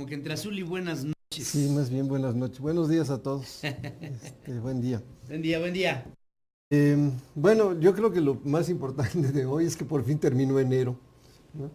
como que entre azul y buenas Sí, noches. más bien buenas noches. Buenos días a todos. Buen día. Buen día, buen día. Bueno, yo creo que lo más importante de hoy es que por fin terminó enero, ¿no?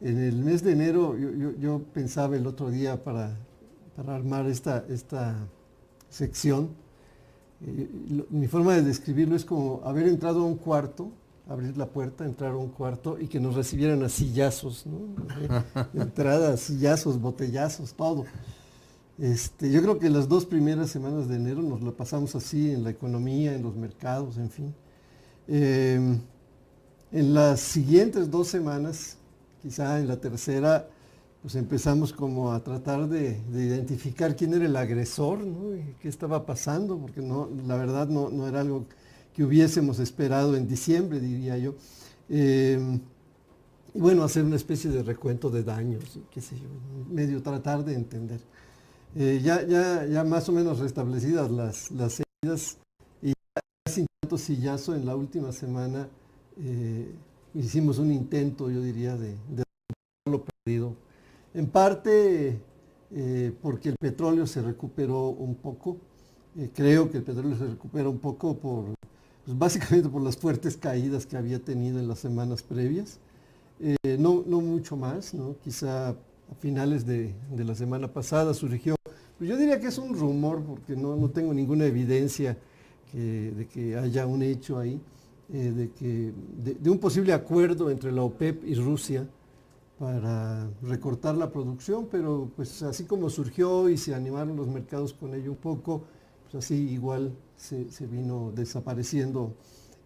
En el mes de enero yo pensaba el otro día para armar esta sección. Mi forma de describirlo es como haber entrado a un cuarto, abrir la puerta, entrar a un cuarto y que nos recibieran a sillazos, ¿no? Entradas, sillazos, botellazos, todo. Yo creo que las dos primeras semanas de enero nos lo pasamos así en la economía, en los mercados, en fin. Eh, en las siguientes 2 semanas, quizá en la tercera, pues empezamos como a tratar de identificar quién era el agresor, ¿no? Y qué estaba pasando, porque no, la verdad no era algo que hubiésemos esperado en diciembre, diría yo. Eh, y bueno, hacer una especie de recuento de daños, qué sé yo, medio tratar de entender. Ya más o menos restablecidas las heridas y ya sin tanto sillazo en la última semana eh, hicimos un intento, yo diría, de lo perdido. En parte porque el petróleo se recuperó un poco. Creo que el petróleo se recupera un poco pues básicamente por las fuertes caídas que había tenido en las semanas previas. No mucho más, ¿no? Quizá a finales de la semana pasada surgió, pues yo diría que es un rumor, porque no tengo ninguna evidencia de que haya un hecho ahí, de un posible acuerdo entre la OPEP y Rusia para recortar la producción, pero pues así como surgió y se animaron los mercados con ello un poco, pues así igual se vino desapareciendo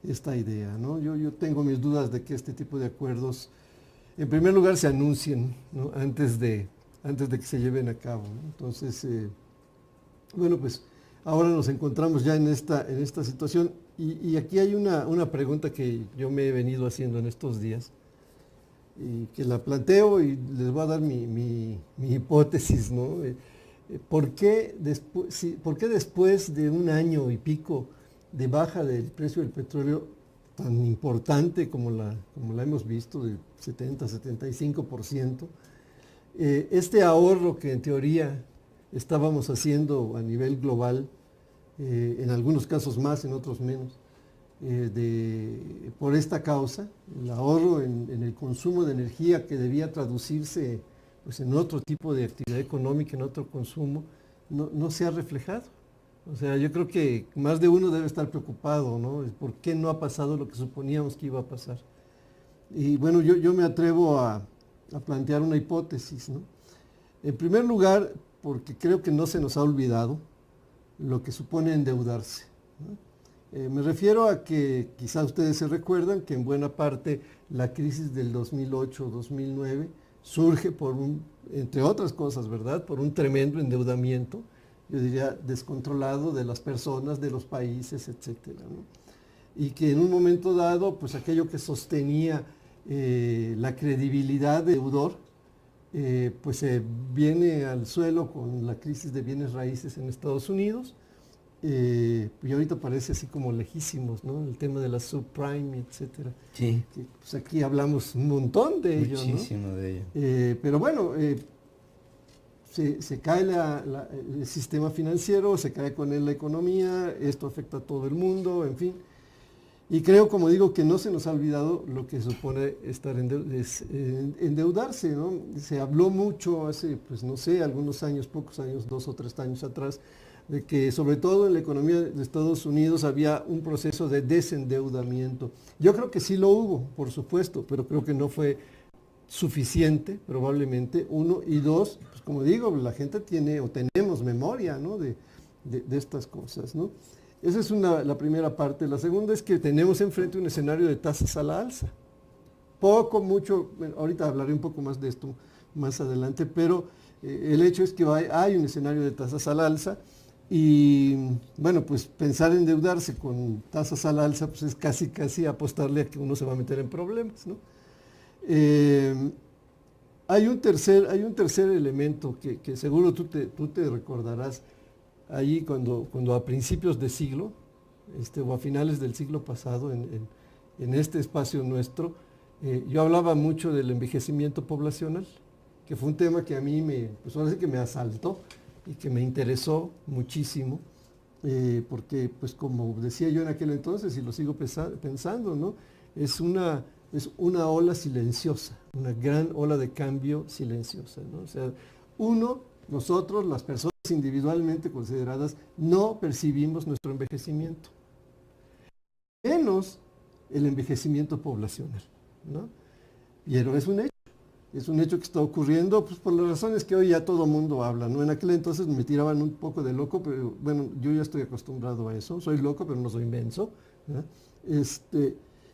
esta idea, ¿no? Yo tengo mis dudas de que este tipo de acuerdos en primer lugar se anuncien, ¿no? Antes de que se lleven a cabo, ¿no? Entonces, bueno, pues ahora nos encontramos ya en esta situación y aquí hay una pregunta que yo me he venido haciendo en estos días y que la planteo y les voy a dar mi hipótesis, ¿no? ¿Por qué después de un año y pico de baja del precio del petróleo tan importante como la hemos visto, del 70-75%, este ahorro que en teoría estábamos haciendo a nivel global, en algunos casos más, en otros menos, por esta causa, el ahorro en el consumo de energía que debía traducirse pues, en otro tipo de actividad económica, en otro consumo, no se ha reflejado. O sea, yo creo que más de uno debe estar preocupado, ¿no? ¿Por qué no ha pasado lo que suponíamos que iba a pasar? Y bueno, yo me atrevo a plantear una hipótesis, ¿no? En primer lugar, porque creo que no se nos ha olvidado lo que supone endeudarse, ¿no? Me refiero a que quizá ustedes se recuerdan que en buena parte la crisis del 2008-2009 surge entre otras cosas, ¿verdad? Por un tremendo endeudamiento, yo diría descontrolado de las personas, de los países, etcétera, ¿no? Y que en un momento dado, pues aquello que sostenía la credibilidad de deudor, pues se viene al suelo con la crisis de bienes raíces en Estados Unidos, y ahorita parece así como lejísimos, ¿no? El tema de la subprime, etcétera. Sí, Que, pues aquí hablamos un montón de ello, ¿no? muchísimo de ello. Pero bueno, se cae el sistema financiero, se cae con él la economía, esto afecta a todo el mundo, en fin. Y creo, como digo, que no se nos ha olvidado lo que supone endeudarse, ¿no? Se habló mucho hace, pues no sé, algunos años, pocos años, 2 o 3 años atrás, de que sobre todo en la economía de Estados Unidos había un proceso de desendeudamiento. Yo creo que sí lo hubo, por supuesto, pero creo que no fue suficiente, probablemente, uno, y dos, pues como digo, la gente tiene o tenemos memoria, ¿no? de estas cosas, ¿no? Esa es la primera parte. La segunda es que tenemos enfrente un escenario de tasas a la alza. Poco, mucho, bueno, ahorita hablaré un poco más de esto más adelante, pero el hecho es que hay un escenario de tasas al alza y bueno, pues pensar en endeudarse con tasas al alza pues es casi apostarle a que uno se va a meter en problemas, ¿no? Eh, hay un tercer elemento que seguro tú te recordarás ahí cuando a principios de siglo, o a finales del siglo pasado, en este espacio nuestro, yo hablaba mucho del envejecimiento poblacional. que fue un tema que a mí pues ahora sí que me asaltó y que me interesó muchísimo, porque pues como decía yo en aquel entonces y lo sigo pensando, ¿no? Es una ola silenciosa, una gran ola de cambio silenciosa, ¿no? O sea, nosotros, las personas individualmente consideradas, no percibimos nuestro envejecimiento, menos el envejecimiento poblacional, ¿no? Pero es un hecho que está ocurriendo pues, por las razones que hoy ya todo mundo habla, ¿no? En aquel entonces me tiraban un poco de loco, pero bueno, yo ya estoy acostumbrado a eso, soy loco pero no soy menso, ¿no?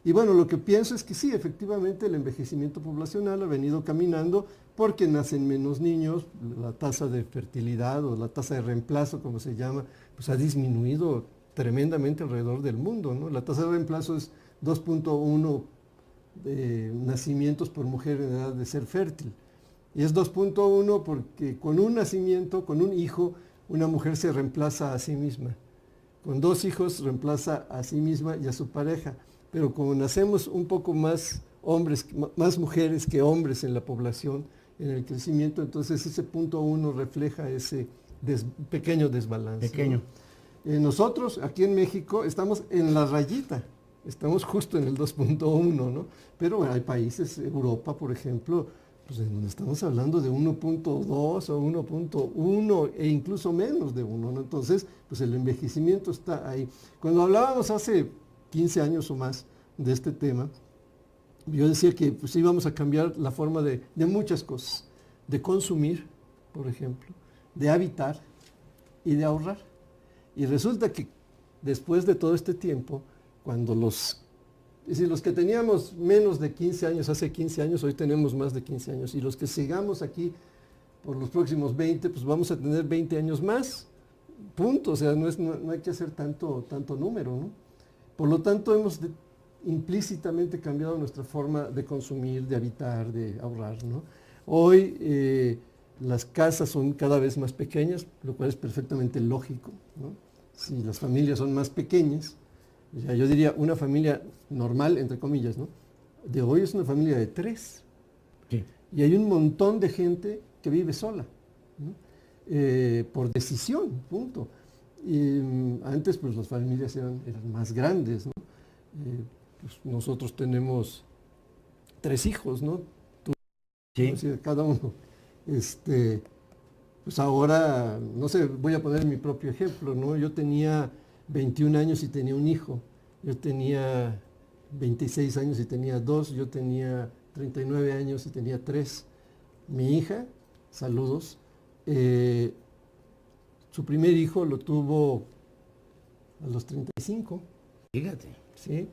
Y bueno, lo que pienso es que sí, efectivamente el envejecimiento poblacional ha venido caminando porque nacen menos niños, la tasa de fertilidad o la tasa de reemplazo, como se llama, pues ha disminuido tremendamente alrededor del mundo, ¿no? La tasa de reemplazo es 2.1 nacimientos por mujer en edad de ser fértil. Y es 2.1 porque con un nacimiento, con un hijo, una mujer se reemplaza a sí misma. Con 2 hijos reemplaza a sí misma y a su pareja. Pero como nacemos un poco más hombres, más mujeres que hombres en la población, en el crecimiento, entonces ese 0.1 refleja ese pequeño desbalance. Pequeño. ¿No? Nosotros aquí en México estamos en la rayita, estamos justo en el 2.1, ¿no? Pero bueno, hay países, Europa por ejemplo, pues en donde estamos hablando de 1.2 o 1.1 e incluso menos de 1, ¿no? Entonces, pues el envejecimiento está ahí. Cuando hablábamos hace 15 años o más de este tema, yo decía que pues íbamos a cambiar la forma de muchas cosas, de consumir, por ejemplo, de habitar y de ahorrar. Y resulta que después de todo este tiempo, cuando los que teníamos menos de 15 años, hace 15 años, hoy tenemos más de 15 años, y los que sigamos aquí por los próximos 20, pues vamos a tener 20 años más, punto, o sea, no hay que hacer tanto número, ¿no? Por lo tanto, hemos implícitamente cambiado nuestra forma de consumir, de habitar, de ahorrar, ¿no? Hoy las casas son cada vez más pequeñas, lo cual es perfectamente lógico, ¿no? Si las familias son más pequeñas, ya yo diría una familia normal, entre comillas, ¿no? De hoy es una familia de 3. Sí. Y hay un montón de gente que vive sola, ¿no? Por decisión, punto. Y antes pues las familias eran más grandes, ¿no? Pues, nosotros tenemos 3 hijos, ¿no? Sí. O sea, cada uno. Pues ahora, no sé, voy a poner mi propio ejemplo, ¿no? Yo tenía 21 años y tenía un hijo. Yo tenía 26 años y tenía 2. Yo tenía 39 años y tenía 3. Mi hija, saludos, su primer hijo lo tuvo a los 35. Fíjate. ¿Sí?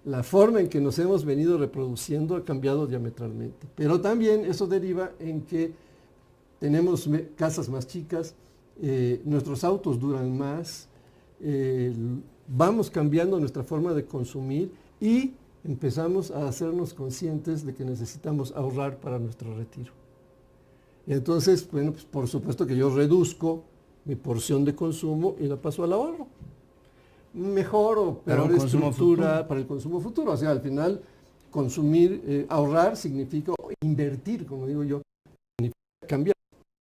La forma en que nos hemos venido reproduciendo ha cambiado diametralmente. Pero también eso deriva en que tenemos casas más chicas, nuestros autos duran más, vamos cambiando nuestra forma de consumir y empezamos a hacernos conscientes de que necesitamos ahorrar para nuestro retiro. Y entonces, bueno, pues por supuesto que yo reduzco mi porción de consumo y la paso al ahorro. Mejor o peor estructura para el consumo futuro. O sea, al final, consumir, ahorrar significa invertir, como digo yo, significa cambiar.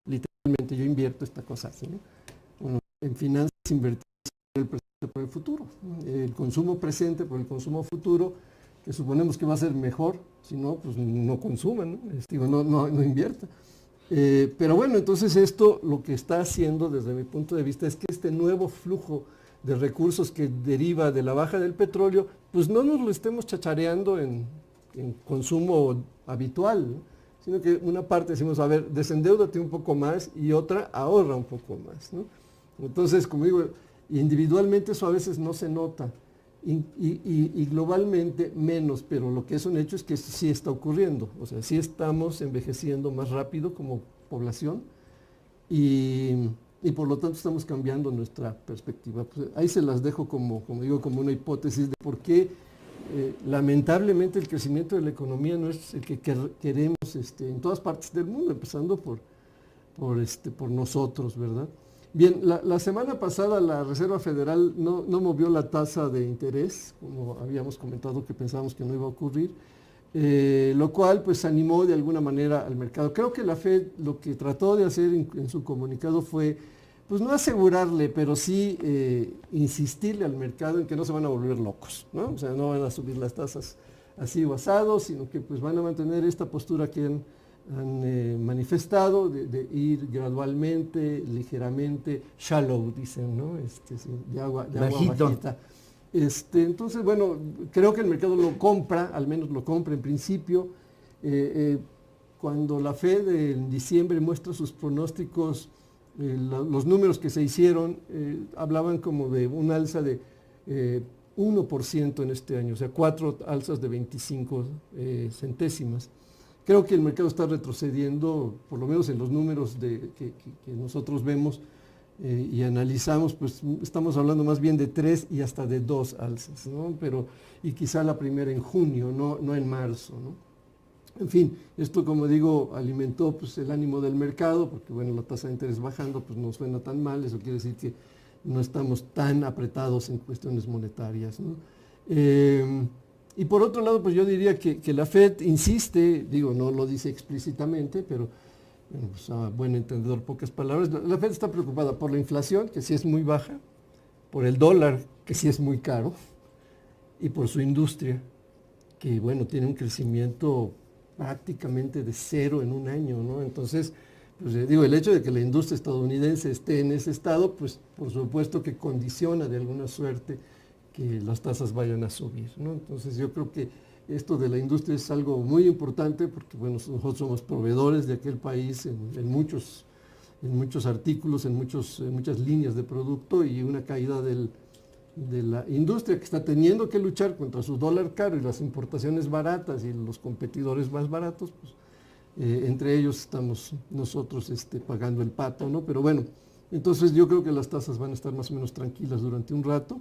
Literalmente yo invierto esta cosa así, ¿no? Bueno, en finanzas invertir el presente por el futuro, ¿no? El consumo presente por el consumo futuro, que suponemos que va a ser mejor, si no, pues no consuma, ¿no? Digo, no invierta. Pero bueno, entonces esto lo que está haciendo desde mi punto de vista es que este nuevo flujo de recursos que deriva de la baja del petróleo, pues no nos lo estemos chachareando en consumo habitual, ¿no? Sino que una parte decimos, a ver, desendeúdate un poco más y otra ahorra un poco más, ¿no? Entonces, como digo, individualmente eso a veces no se nota y globalmente menos, pero lo que es un hecho es que sí está ocurriendo, o sea, sí estamos envejeciendo más rápido como población y por lo tanto estamos cambiando nuestra perspectiva. Pues ahí se las dejo como digo, como una hipótesis de por qué lamentablemente el crecimiento de la economía no es el que queremos en todas partes del mundo, empezando por nosotros, ¿verdad? Bien, la semana pasada la Reserva Federal no movió la tasa de interés, como habíamos comentado que pensábamos que no iba a ocurrir, lo cual pues animó de alguna manera al mercado. Creo que la Fed lo que trató de hacer en su comunicado fue, pues no asegurarle, pero sí insistirle al mercado en que no se van a volver locos, ¿no? O sea, no van a subir las tasas así o asado, sino que pues van a mantener esta postura que han manifestado de ir gradualmente, ligeramente, shallow, dicen, ¿no? Sí, de agua bajita. Entonces, bueno, creo que el mercado lo compra, al menos lo compra en principio. Cuando la Fed en diciembre muestra sus pronósticos, los números que se hicieron hablaban como de un alza de 1% en este año, o sea, 4 alzas de 25 centésimas. Creo que el mercado está retrocediendo, por lo menos en los números que nosotros vemos y analizamos, pues estamos hablando más bien de 3 y hasta de 2 alzas, ¿no? Y quizá la primera en junio, no en marzo, ¿no? En fin, esto, como digo, alimentó pues el ánimo del mercado, porque bueno, la tasa de interés bajando pues no suena tan mal, eso quiere decir que no estamos tan apretados en cuestiones monetarias, ¿no? Y por otro lado, pues yo diría que la Fed insiste, digo, no lo dice explícitamente, pero bueno, pues a buen entendedor, pocas palabras, la Fed está preocupada por la inflación, que sí es muy baja, por el dólar, que sí es muy caro, y por su industria, que bueno, tiene un crecimiento prácticamente de 0 en un año, ¿no? Entonces, pues digo, el hecho de que la industria estadounidense esté en ese estado, pues por supuesto que condiciona de alguna suerte que las tasas vayan a subir, ¿no? Entonces yo creo que esto de la industria es algo muy importante porque bueno, nosotros somos proveedores de aquel país en muchos artículos, en muchas líneas de producto, y una caída de la industria que está teniendo que luchar contra su dólar caro y las importaciones baratas y los competidores más baratos, pues entre ellos estamos nosotros pagando el pato, ¿no? Pero bueno, entonces yo creo que las tasas van a estar más o menos tranquilas durante un rato.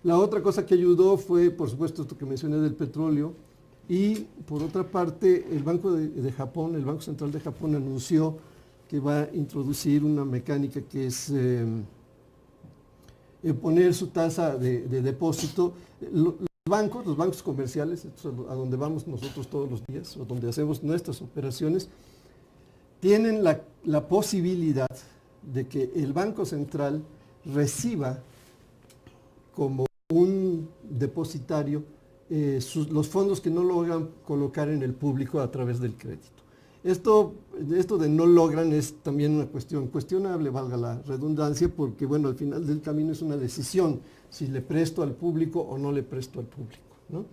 La otra cosa que ayudó fue, por supuesto, esto que mencioné del petróleo, y por otra parte, el Banco de Japón, el Banco Central de Japón anunció que va a introducir una mecánica que es poner su tasa de depósito. Los bancos comerciales, a donde vamos nosotros todos los días, o donde hacemos nuestras operaciones, tienen la posibilidad de que el Banco Central reciba como un depositario los fondos que no logran colocar en el público a través del crédito. Esto de no logran es también una cuestión cuestionable, valga la redundancia, porque bueno, al final del camino es una decisión, si le presto al público o no le presto al público, ¿no?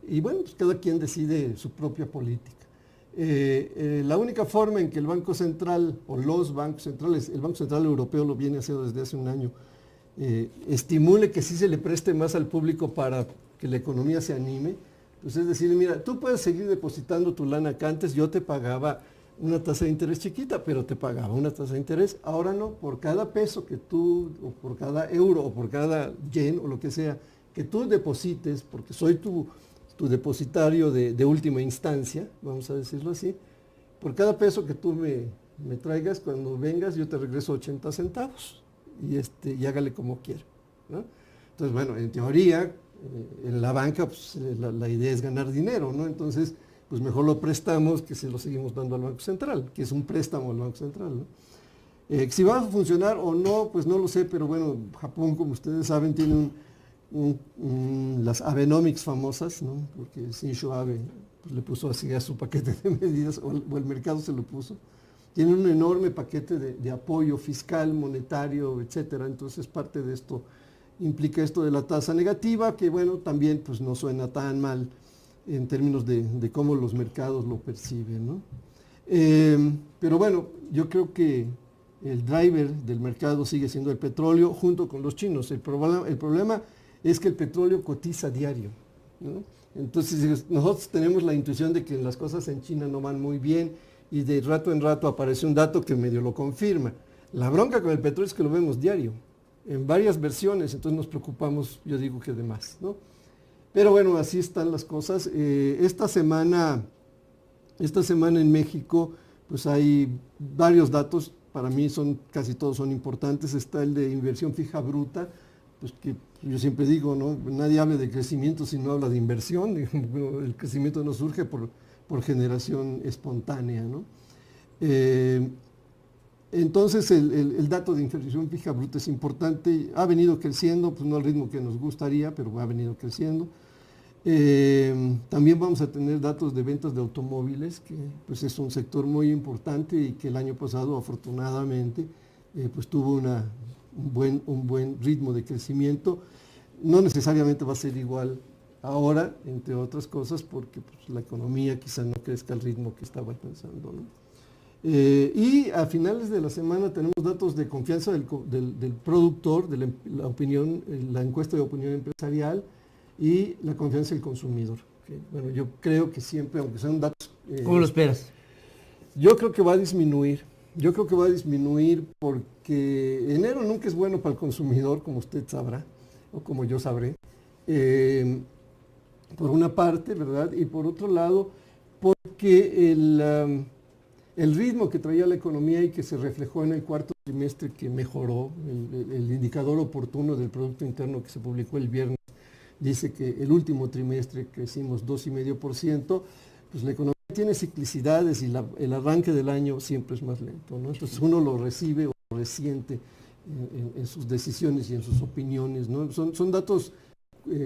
Y bueno, pues cada quien decide su propia política. La única forma en que el Banco Central, o los bancos centrales, el Banco Central Europeo lo viene haciendo desde hace un año, estimule que sí se le preste más al público para que la economía se anime, pues es decir, mira, tú puedes seguir depositando tu lana que antes yo te pagaba una tasa de interés chiquita, pero te pagaba una tasa de interés, ahora no, por cada peso que tú, o por cada euro, o por cada yen, o lo que sea, que tú deposites, porque soy tu depositario de última instancia, vamos a decirlo así, por cada peso que tú me traigas, cuando vengas yo te regreso 80 centavos, y hágale como quiera, ¿no? Entonces, bueno, en teoría, en la banca, pues, la idea es ganar dinero, ¿no? Entonces, pues mejor lo prestamos que se lo seguimos dando al Banco Central, que es un préstamo al Banco Central, ¿no? Si va a funcionar o no, pues no lo sé, pero bueno, Japón, como ustedes saben, tiene las Abenomics famosas, ¿no? Porque Shinzo Abe pues, le puso así a su paquete de medidas, o el mercado se lo puso. Tiene un enorme paquete de apoyo fiscal, monetario, etcétera. Entonces, parte de esto implica esto de la tasa negativa, que bueno, también pues no suena tan mal en términos de cómo los mercados lo perciben, ¿no? Pero bueno, yo creo que el driver del mercado sigue siendo el petróleo junto con los chinos. El problema es que el petróleo cotiza diario, ¿no? Entonces nosotros tenemos la intuición de que las cosas en China no van muy bien, y de rato en rato aparece un dato que medio lo confirma. La bronca con el petróleo es que lo vemos diario, en varias versiones, entonces nos preocupamos, yo digo que de más, ¿no? Pero bueno, así están las cosas. Esta semana en México, pues hay varios datos, para mí casi todos son importantes. Está el de inversión fija bruta pues que yo siempre digo, ¿no? Nadie habla de crecimiento si no habla de inversión. El crecimiento no surge por generación espontánea, ¿no? Eh, entonces el dato de inflación fija bruta es importante, ha venido creciendo, pues no al ritmo que nos gustaría, pero ha venido creciendo. También vamos a tener datos de ventas de automóviles, que pues es un sector muy importante y que el año pasado afortunadamente pues tuvo un buen ritmo de crecimiento. No necesariamente va a ser igual ahora, entre otras cosas, porque pues, la economía quizá no crezca al ritmo que estaba pensando, ¿no? Y a finales de la semana tenemos datos de confianza del productor, de la opinión, la encuesta de opinión empresarial y la confianza del consumidor. ¿Okay? Bueno, yo creo que siempre, aunque sean datos... ¿Cómo lo esperas? Yo creo que va a disminuir. Yo creo que va a disminuir porque enero nunca es bueno para el consumidor, como usted sabrá, o como yo sabré. Por una parte, ¿verdad? Y por otro lado, porque el ritmo que traía la economía y que se reflejó en el cuarto trimestre que mejoró, el indicador oportuno del Producto Interno que se publicó el viernes, dice que el último trimestre crecimos 2,5%, pues la economía tiene ciclicidades y el arranque del año siempre es más lento, ¿no? Entonces uno lo recibe o lo resiente en sus decisiones y en sus opiniones, ¿no? Son datos,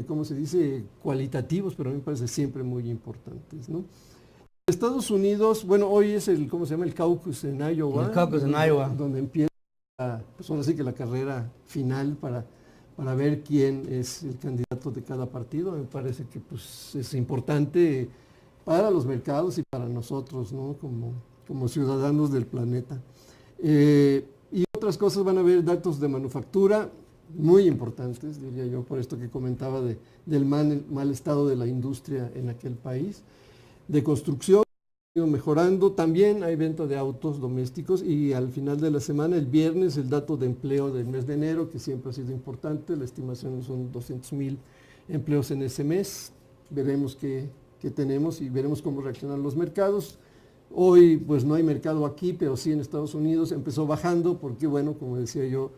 ¿cómo se dice?, cualitativos, pero a mí me parece siempre muy importantes, ¿no? Estados Unidos, bueno, hoy es ¿cómo se llama? El caucus en Iowa. El caucus en Iowa. Donde empieza, pues ahora sí que la carrera final para ver quién es el candidato de cada partido. Me parece que pues es importante para los mercados y para nosotros, ¿no? Como ciudadanos del planeta. Y otras cosas, van a haber datos de manufactura muy importantes, diría yo, por esto que comentaba del mal estado de la industria en aquel país. De construcción, mejorando, también hay venta de autos domésticos y al final de la semana, el viernes, el dato de empleo del mes de enero, que siempre ha sido importante, la estimación son 200,000 empleos en ese mes, veremos qué tenemos y veremos cómo reaccionan los mercados. Hoy pues no hay mercado aquí, pero sí en Estados Unidos empezó bajando porque bueno, como decía yo,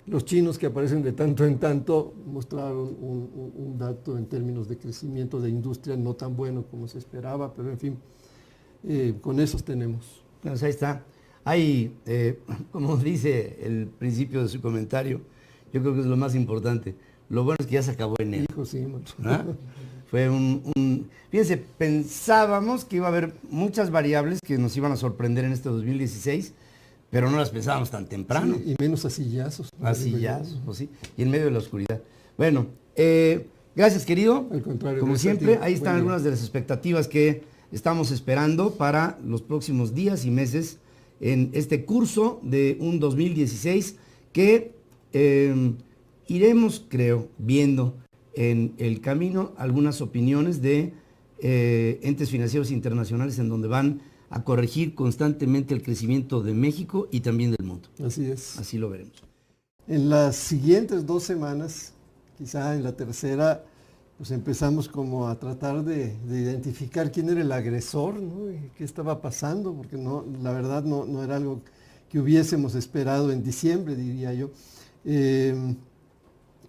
los chinos que aparecen de tanto en tanto mostraron un dato en términos de crecimiento de industria no tan bueno como se esperaba, pero en fin, con esos tenemos. Pues ahí está. Hay, como dice el principio de su comentario, yo creo que es lo más importante. Lo bueno es que ya se acabó enero. Hijo, sí, macho. ¿Ah? Fue fíjense, pensábamos que iba a haber muchas variables que nos iban a sorprender en este 2016, pero no las pensábamos tan temprano. Sí, y menos a sillazos. A sillazos, pues sí, y en medio de la oscuridad. Bueno, gracias, querido. Al contrario. Como siempre, ahí están algunas de las expectativas que estamos esperando para los próximos días y meses en este curso de un 2016 que iremos, creo, viendo en el camino algunas opiniones de entes financieros internacionales en donde van a corregir constantemente el crecimiento de México y también del mundo. Así es. Así lo veremos. En las siguientes 2 semanas, quizá en la tercera, pues empezamos como a tratar de identificar quién era el agresor, ¿no? Y qué estaba pasando, porque no, la verdad no era algo que hubiésemos esperado en diciembre, diría yo.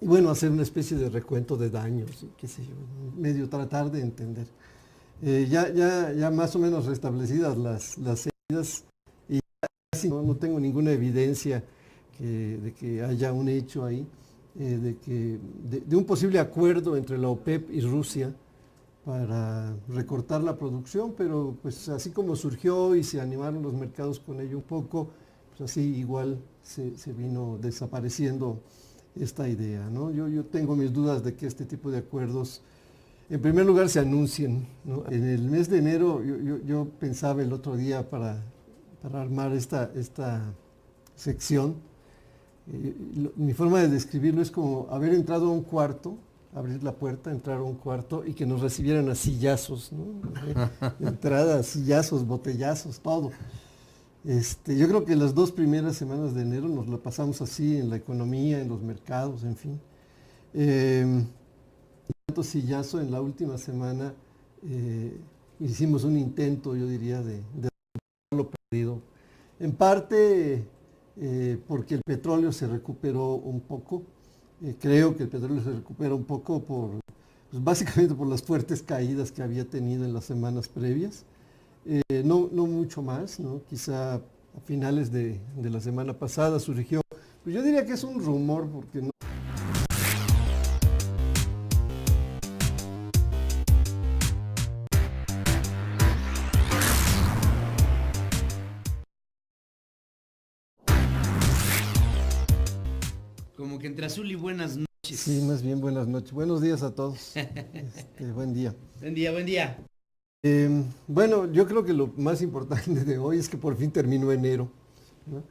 Y bueno, hacer una especie de recuento de daños, qué sé yo, medio tratar de entender. Ya más o menos restablecidas las heridas y casi no tengo ninguna evidencia de que haya un hecho ahí, de un posible acuerdo entre la OPEP y Rusia para recortar la producción, pero pues así como surgió y se animaron los mercados con ello un poco, pues así igual se vino desapareciendo esta idea, ¿no? Yo tengo mis dudas de que este tipo de acuerdos, en primer lugar, se anuncien, ¿no? En el mes de enero, yo pensaba el otro día para armar esta sección, mi forma de describirlo es como haber entrado a un cuarto, abrir la puerta, entrar a un cuarto y que nos recibieran a sillazos, ¿no? Entradas, sillazos, botellazos, todo. Yo creo que las 2 primeras semanas de enero nos la pasamos así en la economía, en los mercados, en fin. Tanto sillazo en la última semana hicimos un intento, yo diría, de lo perdido. En parte porque el petróleo se recuperó un poco, Creo que el petróleo se recupera un poco pues básicamente por las fuertes caídas que había tenido en las semanas previas. No mucho más, ¿no? Quizá a finales de la semana pasada surgió, pues yo diría que es un rumor, porque no. Como que entre azul y buenas noches. Sí, más bien buenas noches. Buenos días a todos. Buen día. Buen día, buen día. Bueno, yo creo que lo más importante de hoy es que por fin terminó enero, ¿no?